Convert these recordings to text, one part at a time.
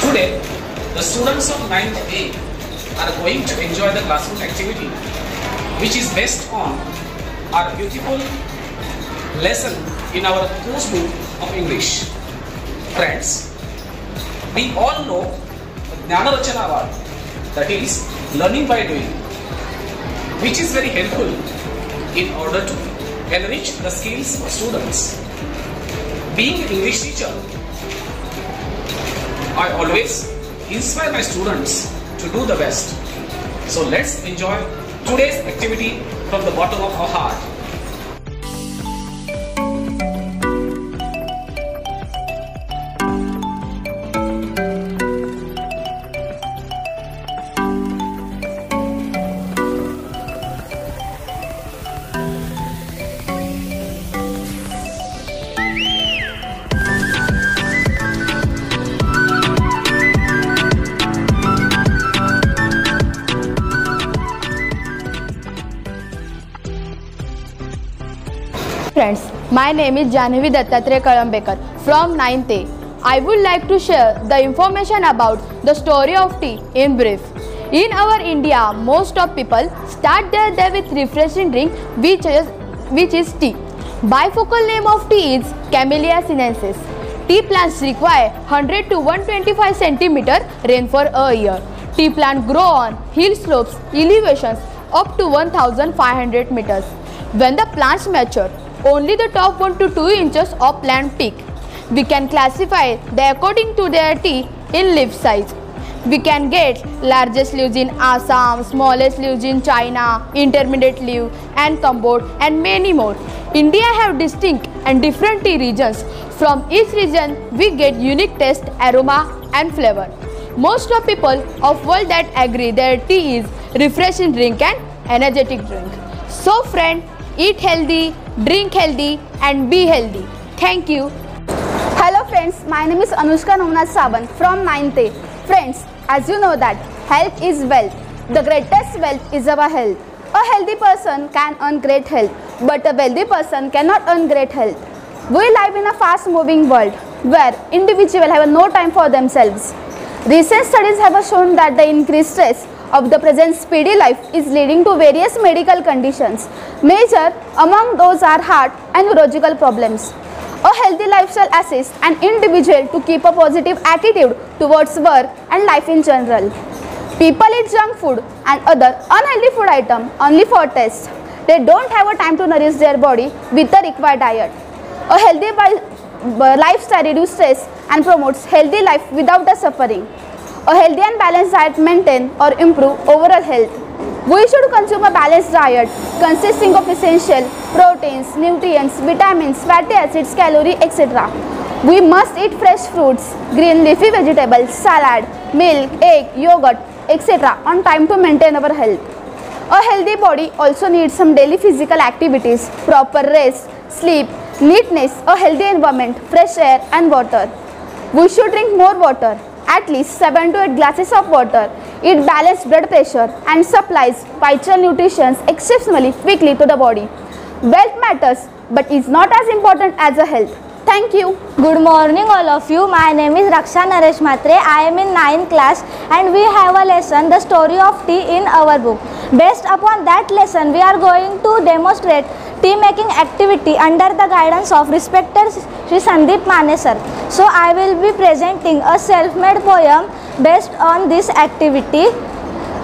Today, the students of 9th A are going to enjoy the classroom activity, which is based on our beautiful lesson in our course book of English. Friends, we all know Jnana Rachana Award, that is learning by doing, which is very helpful in order to enrich the skills of students. Being an English teacher, I always inspire my students to do the best. So let's enjoy today's activity from the bottom of our heart. Friends, my name is Janhavi Dattatreya Kalambekar from 9th A. I would like to share the information about the story of tea in brief. In our India, most of people start their day with refreshing drink which is tea. Bifocal name of tea is Camellia sinensis. Tea plants require 100 to 125 cm rain for a year. Tea plant grow on hill slopes, elevations up to 1500 meters. When the plants mature, only the top 1 to 2 inches of plant peak. We can classify them according to their tea in leaf size. We can get largest leaves in Assam, smallest leaves in China, intermediate leaf and Cambodia and many more. India have distinct and different tea regions. From each region we get unique taste, aroma and flavor. Most of people of world that agree their tea is refreshing drink and energetic drink. So friend, eat healthy, drink healthy and be healthy. Thank you. Hello friends, my name is Anushka Nomnath Saban from 9th A. Friends, as you know that health is wealth. The greatest wealth is our health. A healthy person can earn great health, but a wealthy person cannot earn great health. We live in a fast moving world where individuals have no time for themselves. Recent studies have shown that the increased stress of the present speedy life is leading to various medical conditions. Major among those are heart and neurological problems. A healthy lifestyle assists an individual to keep a positive attitude towards work and life in general. People eat junk food and other unhealthy food items only for taste. They don't have a time to nourish their body with the required diet. A healthy lifestyle reduces stress and promotes healthy life without the suffering. A healthy and balanced diet maintain or improve overall health. We should consume a balanced diet consisting of essential proteins, nutrients, vitamins, fatty acids, calories, etc. We must eat fresh fruits, green leafy vegetables, salad, milk, egg, yogurt, etc. on time to maintain our health. A healthy body also needs some daily physical activities, proper rest, sleep, neatness, a healthy environment, fresh air and water. We should drink more water, at least 7 to 8 glasses of water, eat balanced blood pressure and supplies vital nutrition exceptionally quickly to the body. Wealth matters but is not as important as a health. Thank you. Good morning all of you. My name is Raksha Naresh Matre. I am in 9th class and we have a lesson, the story of tea in our book. Based upon that lesson, we are going to demonstrate tea making activity under the guidance of respected Sri Sandeep Mane sir. So I will be presenting a self-made poem based on this activity.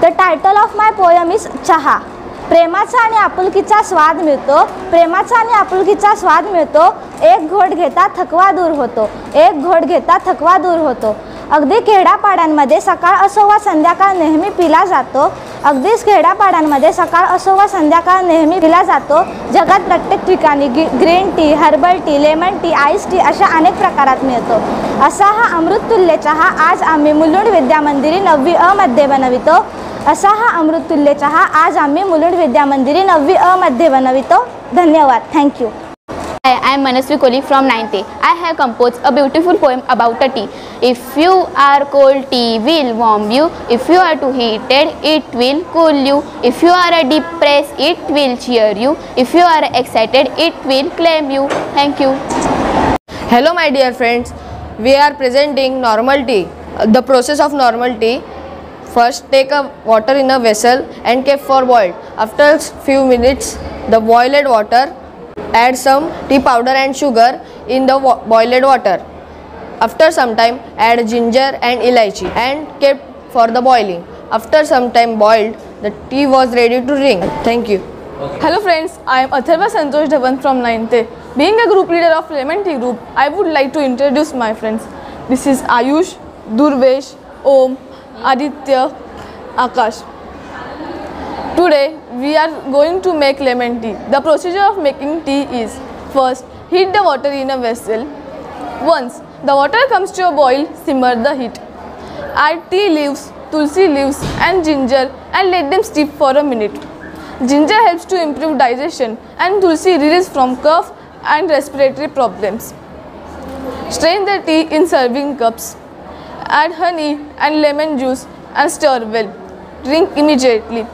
The title of my poem is Chaha. प्रेमाचा आणि आपुलकीचा स्वाद मिळतो. प्रेमाचा आणि आपुलकीचा स्वाद मिळतो. एक घोट घेता थकवा दूर होतो. एक घोट घेता थकवा दूर होतो. अगदी खेड्यापाड्यांमध्ये सकाळ असो वा संध्याकाळ नेहमी पिला जातो. अगदीच खेड्यापाड्यांमध्ये सकाळ असो वा संध्याकाळ नेहमी पिला जातो. जगात प्रत्येक ठिकाणी green tea, herbal tea, lemon tea, ice tea अशा अनेक प्रकारात मिळतो. असा हा अमृततुल्य चहा आज आम्ही मुलुंड विद्यामंदिरी 9वी अ मध्ये बनवितो. असा हा अमृततुल्य चहा आज आम्ही मुलुंड विद्यामंदिरी 9वी अ मध्ये बनवितो. धन्यवाद. Thank you. Hi, I am Manasvi Kohli from 9th A. I have composed a beautiful poem about a tea. If you are cold, tea will warm you. If you are too heated, it will cool you. If you are depressed, it will cheer you. If you are excited, it will calm you. Thank you. Hello my dear friends, we are presenting normal tea. The process of normal tea. First take a water in a vessel and keep for boiled. After few minutes the boiled water, add some tea powder and sugar in the boiled water. After some time add ginger and elaichi and keep for the boiling. After some time boiled, the tea was ready to drink. Thank you. Hello friends, I am Atharva Santosh Dhawan from 9th A. Being a group leader of Lemon Tea Group, I would like to introduce my friends. This is Ayush, Durvesh, Om, Aditya, Akash. Today we are going to make lemon tea. The procedure of making tea is: first heat the water in a vessel. Once the water comes to a boil, simmer the heat. Add tea leaves, tulsi leaves and ginger and let them steep for a minute. Ginger helps to improve digestion and tulsi relieves from cough and respiratory problems. Strain the tea in serving cups. Add honey and lemon juice and stir well. Drink immediately.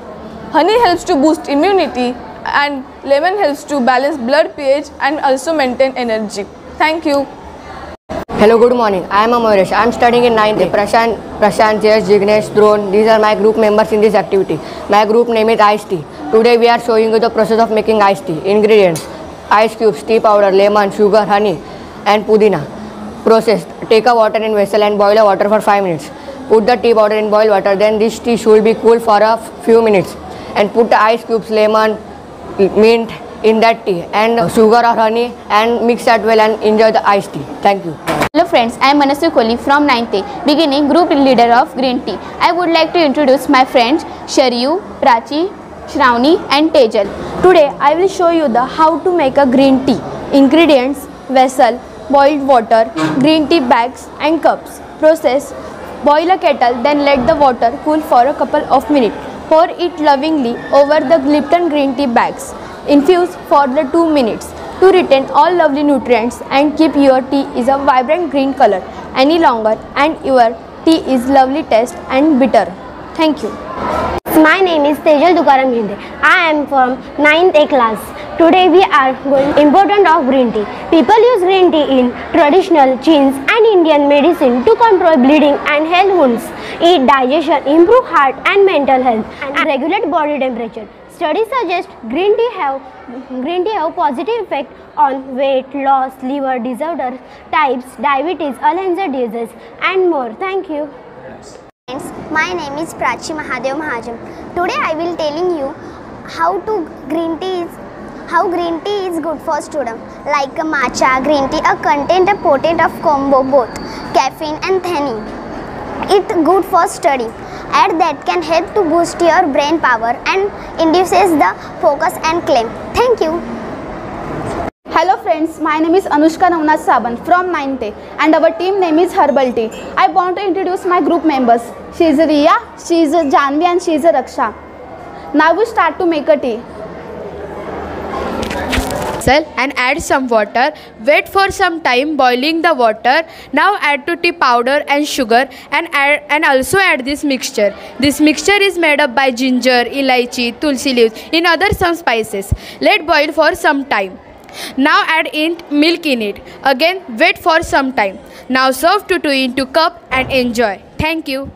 Honey helps to boost immunity and lemon helps to balance blood pH and also maintain energy. Thank you. Hello, good morning. I am Amoresh. I am studying in 9th. Prashant, Jayesh, Jignesh, Drone. These are my group members in this activity. My group name is Ice Tea. Today we are showing you the process of making iced tea. Ingredients: ice cubes, tea powder, lemon, sugar, honey and pudina. Process: take a water in vessel and boil the water for 5 minutes. Put the tea powder in boiled water. Then this tea should be cool for a few minutes. And put the ice cubes, lemon, mint in that tea and sugar or honey and mix that well and enjoy the iced tea. Thank you. Hello friends, I am Manasvi Kohli from 9th A, beginning group leader of green tea. I would like to introduce my friends Sharyu, Prachi, Shravani and Tejal. Today I will show you the how to make a green tea. Ingredients: vessel, boiled water, green tea bags and cups. Process: boil a kettle, then let the water cool for a couple of minutes. Pour it lovingly over the Lipton green tea bags. Infuse for the 2 minutes to retain all lovely nutrients and keep your tea is a vibrant green color any longer and your tea is lovely taste and bitter. Thank you. My name is Tejal Tukaram Hinde. I am from 9th A class. Today we are going important of green tea. People use green tea in traditional Chinese and Indian medicine to control bleeding and heal wounds, aid digestion, improve heart and mental health, and regulate body temperature. Studies suggest green tea have positive effect on weight loss, liver disorders, types, diabetes, Alzheimer's disease, and more. Thank you. Friends, my name is Prachi Mahadev Mahajam. Today I will telling you how green tea is good for students. Like a matcha green tea, a content a potent of combo both caffeine and theanine. It good for study. Add that can help to boost your brain power and induces the focus and claim. Thank you. Hello friends, my name is Anushka Navnath Saban from 9th A and our team name is Herbal Tea. I want to introduce my group members. She is Riya, she is Janvi and she is Raksha. Now we start to make a tea. And add some water. Wait for some time boiling the water. Now add to tea powder and sugar and also add this mixture. This mixture is made up by ginger, elaichi, tulsi leaves, in other some spices. Let boil for some time. Now add in milk in it. Again wait for some time. Now serve to into cup and enjoy. Thank you.